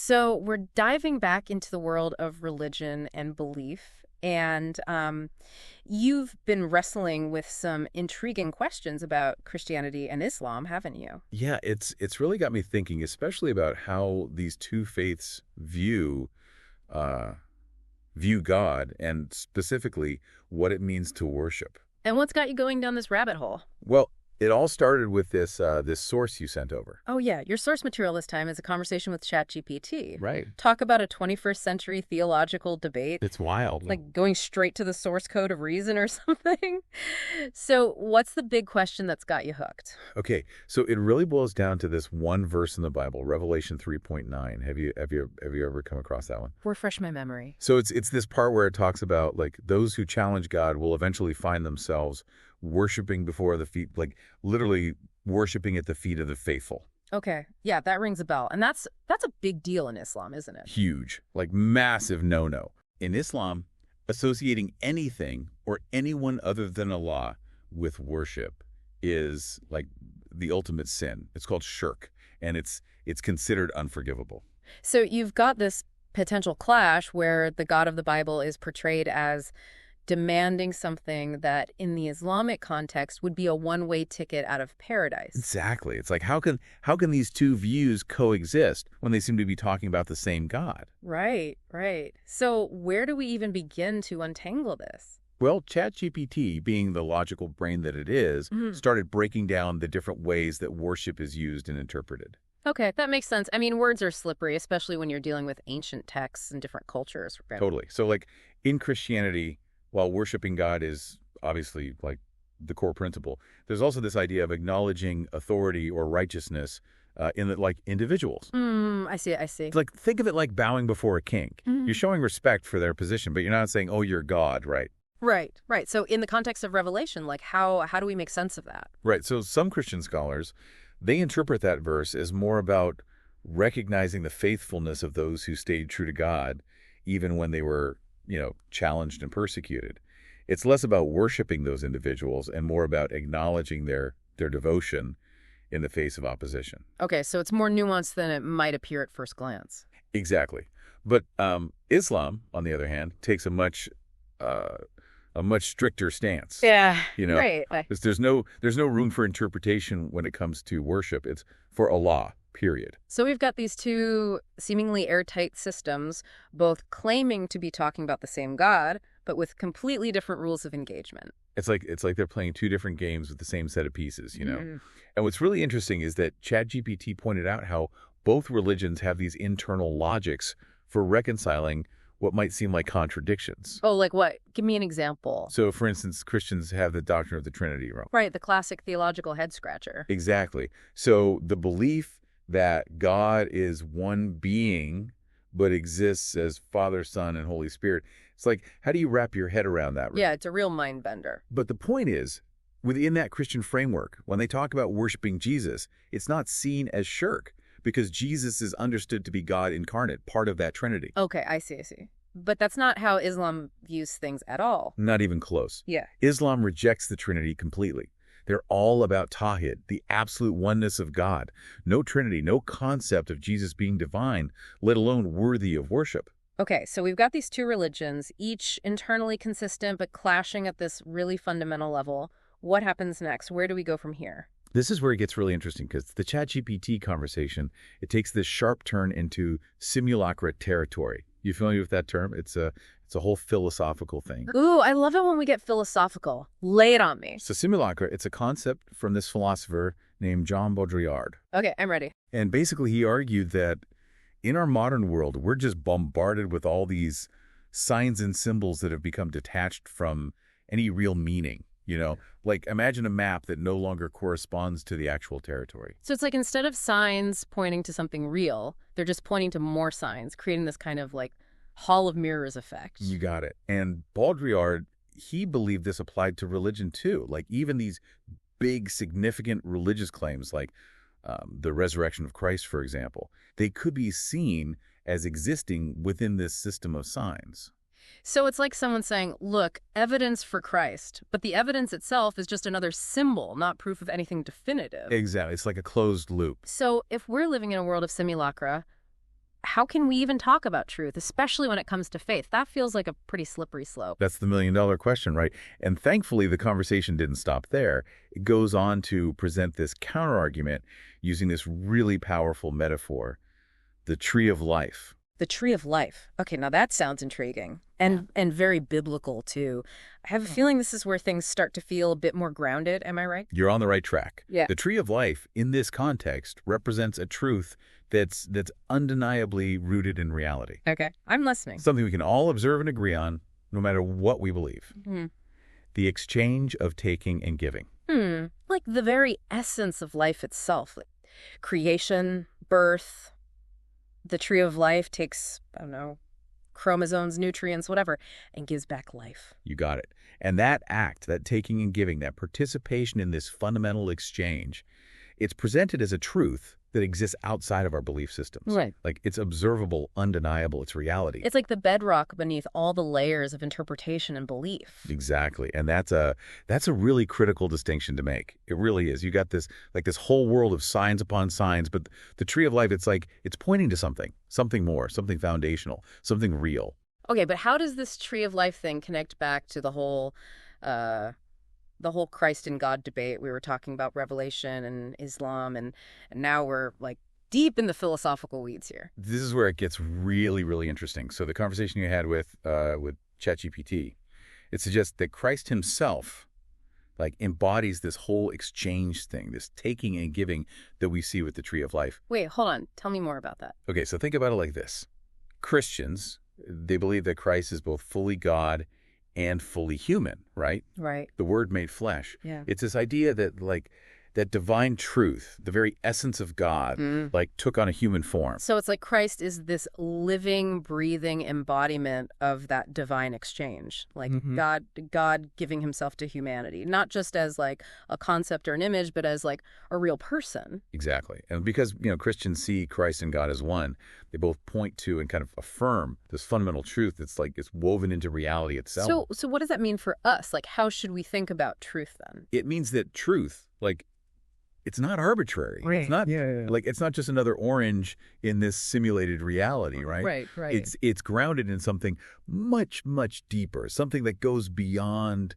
So we're diving back into the world of religion and belief, and you've been wrestling with some intriguing questions about Christianity and Islam, haven't you? Yeah, it's really got me thinking, especially about how these two faiths uh, view God, and specifically what it means to worship. And what's got you going down this rabbit hole? Well, it all started with this source you sent over. Oh, yeah, your source material this time is a conversation with Chat-GPT. Right. Talk about a 21st century theological debate. It's wild. Like going straight to the source code of reason or something. So what's the big question that's got you hooked? Okay, so it really boils down to this one verse in the Bible, Revelation 3.9. Have you ever come across that one? Refresh my memory. So it's this part where it talks about like those who challenge God will eventually find themselves worshiping before the feet, like literally worshiping at the feet of the faithful. Okay. Yeah, that rings a bell. And that's a big deal in Islam, isn't it? Huge, like massive no-no. In Islam, associating anything or anyone other than Allah with worship is like the ultimate sin. It's called shirk, and it's considered unforgivable. So you've got this potential clash where the God of the Bible is portrayed as demanding something that in the Islamic context would be a one-way ticket out of paradise. Exactly. It's like how can these two views coexist when they seem to be talking about the same God? Right, right. So where do we even begin to untangle this? Well, ChatGPT, being the logical brain that it is, started breaking down the different ways that worship is used and interpreted. Okay, that makes sense. I mean, words are slippery, especially when you're dealing with ancient texts and different cultures. Totally. So like in Christianity, while worshiping God is obviously like the core principle, there's also this idea of acknowledging authority or righteousness in like individuals. I see. It's like think of it like bowing before a king. You're showing respect for their position, but you're not saying, "Oh, you're God," right? Right, right. So in the context of Revelation, like how do we make sense of that? Right. So some Christian scholars, they interpret that verse as more about recognizing the faithfulness of those who stayed true to God, even when they were, challenged and persecuted. It's less about worshiping those individuals and more about acknowledging their devotion in the face of opposition. Okay, so it's more nuanced than it might appear at first glance. Exactly. But Islam, on the other hand, takes a much stricter stance. Yeah, Right. right. There's no room for interpretation when it comes to worship. It's for Allah. Period. So we've got these two seemingly airtight systems, both claiming to be talking about the same God, but with completely different rules of engagement. It's like they're playing two different games with the same set of pieces, And what's really interesting is that ChatGPT pointed out how both religions have these internal logics for reconciling what might seem like contradictions. Oh, like what? Give me an example. So, for instance, Christians have the doctrine of the Trinity, right? Right, the classic theological head-scratcher. Exactly. So the belief that God is one being but exists as Father, Son, and Holy Spirit. It's like, how do you wrap your head around that? Yeah, it's a real mind bender. But the point is, within that Christian framework, when they talk about worshiping Jesus, it's not seen as shirk because Jesus is understood to be God incarnate, part of that Trinity. Okay, I see. But that's not how Islam views things at all. Not even close. Yeah. Islam rejects the Trinity completely. They're all about Tawhid, the absolute oneness of God. No Trinity, no concept of Jesus being divine, let alone worthy of worship. Okay, so we've got these two religions, each internally consistent but clashing at this really fundamental level. What happens next? Where do we go from here? This is where it gets really interesting because the ChatGPT conversation, it takes this sharp turn into simulacra territory. You familiar with that term? It's a whole philosophical thing. Ooh, I love it when we get philosophical. Lay it on me. So simulacra, it's a concept from this philosopher named Jean Baudrillard. Okay, I'm ready. And basically he argued that in our modern world, we're just bombarded with all these signs and symbols that have become detached from any real meaning. Like imagine a map that no longer corresponds to the actual territory. So it's like instead of signs pointing to something real, they're just pointing to more signs, creating this kind of like Hall of Mirrors effect. You got it. And Baudrillard, he believed this applied to religion too. Like even these big, significant religious claims like the resurrection of Christ, for example, they could be seen as existing within this system of signs. So it's like someone saying, look, evidence for Christ, but the evidence itself is just another symbol, not proof of anything definitive. Exactly. It's like a closed loop. So if we're living in a world of simulacra, how can we even talk about truth, especially when it comes to faith? That feels like a pretty slippery slope. That's the million-dollar question, right? And thankfully, the conversation didn't stop there. It goes on to present this counterargument using this really powerful metaphor, the tree of life. The tree of life. Okay, now that sounds intriguing and very biblical too. I have a feeling this is where things start to feel a bit more grounded. Am I right? You're on the right track. Yeah. The tree of life, in this context, represents a truth that's undeniably rooted in reality. Okay, I'm listening. Something we can all observe and agree on, no matter what we believe. Hmm. The exchange of taking and giving. Like the very essence of life itself. Like creation, birth. The tree of life takes, I don't know, chromosomes, nutrients, whatever, and gives back life. You got it. And that act, that taking and giving, that participation in this fundamental exchange, it's presented as a truth that exists outside of our belief systems. Right. Like it's observable, undeniable, it's reality. It's like the bedrock beneath all the layers of interpretation and belief. Exactly. And that's a really critical distinction to make. It really is. You got this this whole world of signs upon signs, but the tree of life, it's pointing to something more, something foundational, something real. Okay, but how does this tree of life thing connect back to the whole Christ and God debate? We were talking about Revelation and Islam, and now we're like deep in the philosophical weeds here. This is where it gets really, really interesting. So the conversation you had with Chat-GPT, it suggests that Christ himself embodies this whole exchange thing, this taking and giving that we see with the tree of life. Wait, hold on. Tell me more about that. Okay, so think about it like this. Christians, they believe that Christ is both fully God and fully human, right? Right. The Word made flesh. Yeah. It's this idea that that divine truth, the very essence of God, took on a human form. So it's like Christ is this living, breathing embodiment of that divine exchange. Like God giving himself to humanity, not just as like a concept or an image, but as like a real person. Exactly. And because, Christians see Christ and God as one, they both point to and kind of affirm this fundamental truth that's it's woven into reality itself. So what does that mean for us? Like, how should we think about truth then? It means that truth, it's not arbitrary. Right. It's not it's not just another orange in this simulated reality, right? Right. It's grounded in something much, much deeper, something that goes beyond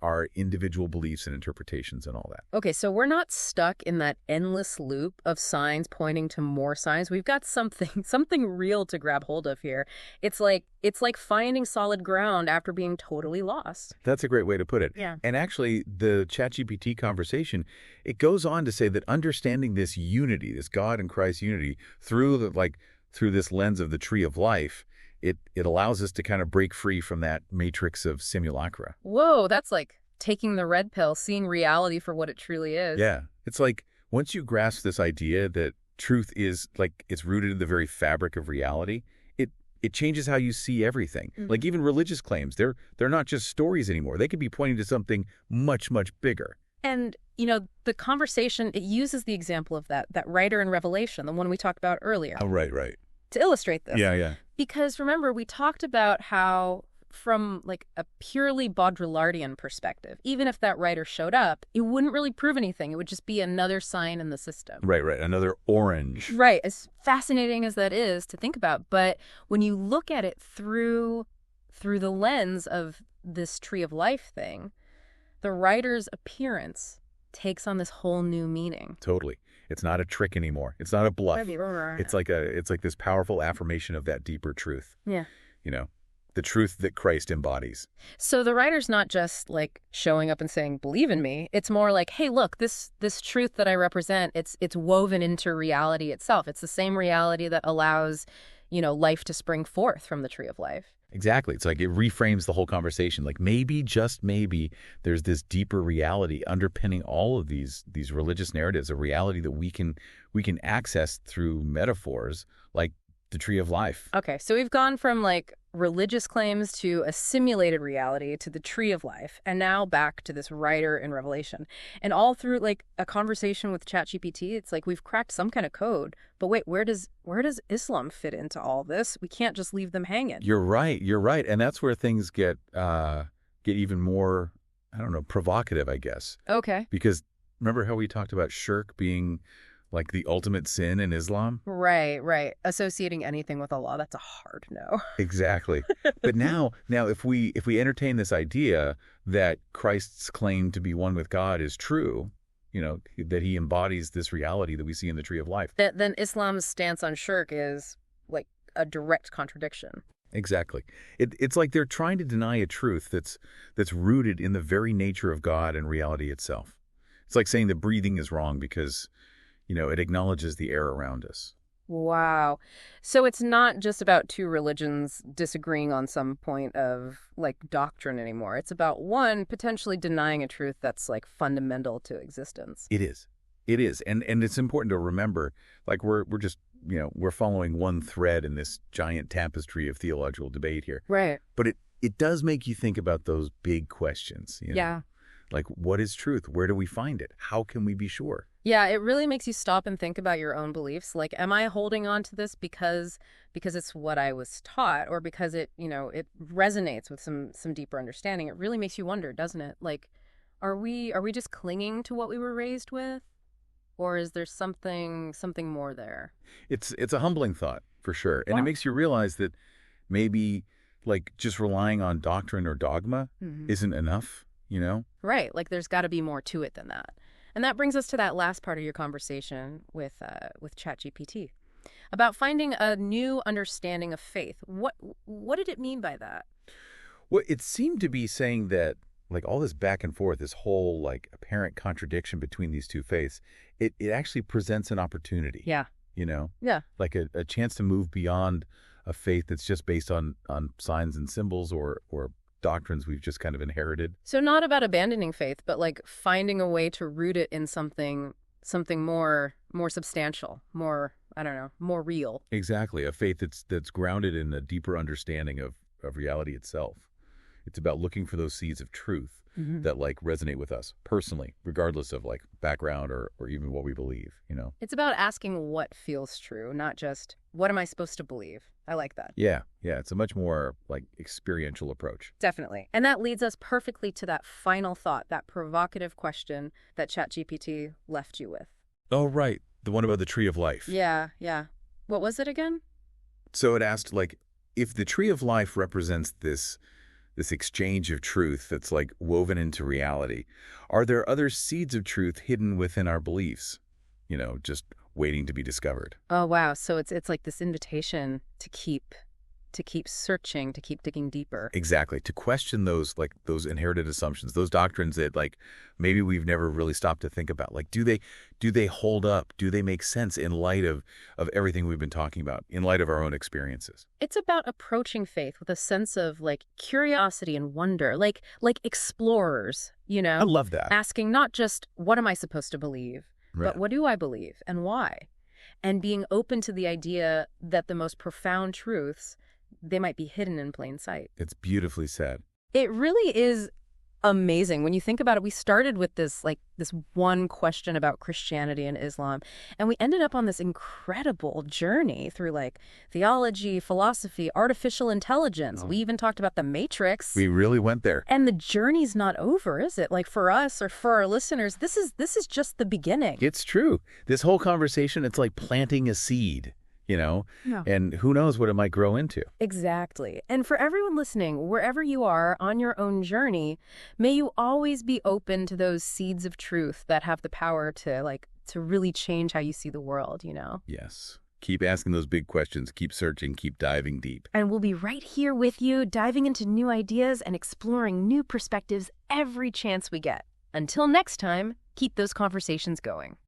our individual beliefs and interpretations and all that. Okay, so we're not stuck in that endless loop of signs pointing to more signs. We've got something real to grab hold of here. It's like finding solid ground after being totally lost. That's a great way to put it. Yeah. And actually, the ChatGPT conversation, it goes on to say that understanding this unity, this God and Christ unity, through through this lens of the tree of life, it allows us to kind of break free from that matrix of simulacra. Whoa, that's like taking the red pill, seeing reality for what it truly is. Yeah. It's like once you grasp this idea that truth is it's rooted in the very fabric of reality, it changes how you see everything. Like even religious claims, they're not just stories anymore. They could be pointing to something much, much bigger. And, the conversation, it uses the example of that writer in Revelation, the one we talked about earlier. Oh, right. To illustrate this. Yeah. Because remember, we talked about how from a purely Baudrillardian perspective, even if that writer showed up, it wouldn't really prove anything. It would just be another sign in the system. Right. Another orange. Right. As fascinating as that is to think about. But when you look at it through the lens of this tree of life thing, the writer's appearance takes on this whole new meaning. Totally. It's not a trick anymore. It's not a bluff. It's like this powerful affirmation of that deeper truth. Yeah. The truth that Christ embodies. So the writer's not just showing up and saying, believe in me. It's more like, hey, look, this truth that I represent, it's woven into reality itself. It's the same reality that allows, life to spring forth from the tree of life. Exactly. It's it reframes the whole conversation. Maybe, just maybe, there's this deeper reality underpinning all of these religious narratives, a reality that we can access through metaphors like the tree of life. Okay, so we've gone from religious claims to a simulated reality to the tree of life, and now back to this writer in Revelation. And all through a conversation with ChatGPT, it's we've cracked some kind of code. But wait, where does Islam fit into all this? We can't just leave them hanging. You're right. And that's where things get even more, I don't know, provocative, I guess. Okay. Because remember how we talked about Shirk being like the ultimate sin in Islam. Right, right. Associating anything with Allah, that's a hard no. Exactly. But now if we entertain this idea that Christ's claim to be one with God is true, that he embodies this reality that we see in the tree of life. Then Islam's stance on shirk is like a direct contradiction. Exactly. It's like they're trying to deny a truth that's rooted in the very nature of God and reality itself. It's like saying that breathing is wrong because, it acknowledges the air around us. Wow. So it's not just about two religions disagreeing on some point of like doctrine anymore. It's about one potentially denying a truth that's like fundamental to existence. It is. It is. And it's important to remember, like we're just, we're following one thread in this giant tapestry of theological debate here. Right. But it does make you think about those big questions, Yeah. Like, what is truth? Where do we find it? How can we be sure? Yeah, it really makes you stop and think about your own beliefs. Like, am I holding on to this because it's what I was taught, or because it resonates with some deeper understanding? It really makes you wonder, doesn't it? Like, are we just clinging to what we were raised with, or is there something more there? It's a humbling thought, for sure. And it Wow. makes you realize that maybe, like, just relying on doctrine or dogma isn't enough, Right. Like, there's got to be more to it than that. And that brings us to that last part of your conversation with Chat-GPT about finding a new understanding of faith. What did it mean by that? Well, it seemed to be saying that, like, all this back and forth, this whole, like, apparent contradiction between these two faiths, it actually presents an opportunity. Yeah. Yeah. Like a chance to move beyond a faith that's just based on signs and symbols or doctrines we've just kind of inherited. So not about abandoning faith, but like finding a way to root it in something more substantial, more, I don't know, more real. Exactly. A faith that's grounded in a deeper understanding of reality itself. It's about looking for those seeds of truth that like resonate with us personally, regardless of like background or even what we believe, It's about asking what feels true, not just what am I supposed to believe. I like that. Yeah. It's a much more like experiential approach. Definitely. And that leads us perfectly to that final thought, that provocative question that ChatGPT left you with. Oh, right. The one about the tree of life. Yeah. What was it again? So it asked, like, if the tree of life represents this exchange of truth that's like woven into reality, are there other seeds of truth hidden within our beliefs, just waiting to be discovered? Oh, wow. So it's like this invitation to keep searching, to keep digging deeper. Exactly. To question those inherited assumptions, those doctrines that like maybe we've never really stopped to think about. Like, do they hold up? Do they make sense in light of everything we've been talking about, in light of our own experiences? It's about approaching faith with a sense of like curiosity and wonder, like explorers, I love that. asking not just what am I supposed to believe, Right. but what do I believe and why? And being open to the idea that the most profound truths, they might be hidden in plain sight. It's beautifully said. It really is amazing. When you think about it, we started with this one question about Christianity and Islam, and we ended up on this incredible journey through like theology, philosophy, artificial intelligence. We even talked about the Matrix. We really went there. And the journey's not over, is it? Like for us or for our listeners, this is just the beginning. It's true. This whole conversation, it's like planting a seed, Yeah. and who knows what it might grow into. Exactly. And for everyone listening, wherever you are on your own journey, may you always be open to those seeds of truth that have the power to really change how you see the world, Yes. Keep asking those big questions. Keep searching. Keep diving deep. And we'll be right here with you, diving into new ideas and exploring new perspectives every chance we get. Until next time, keep those conversations going.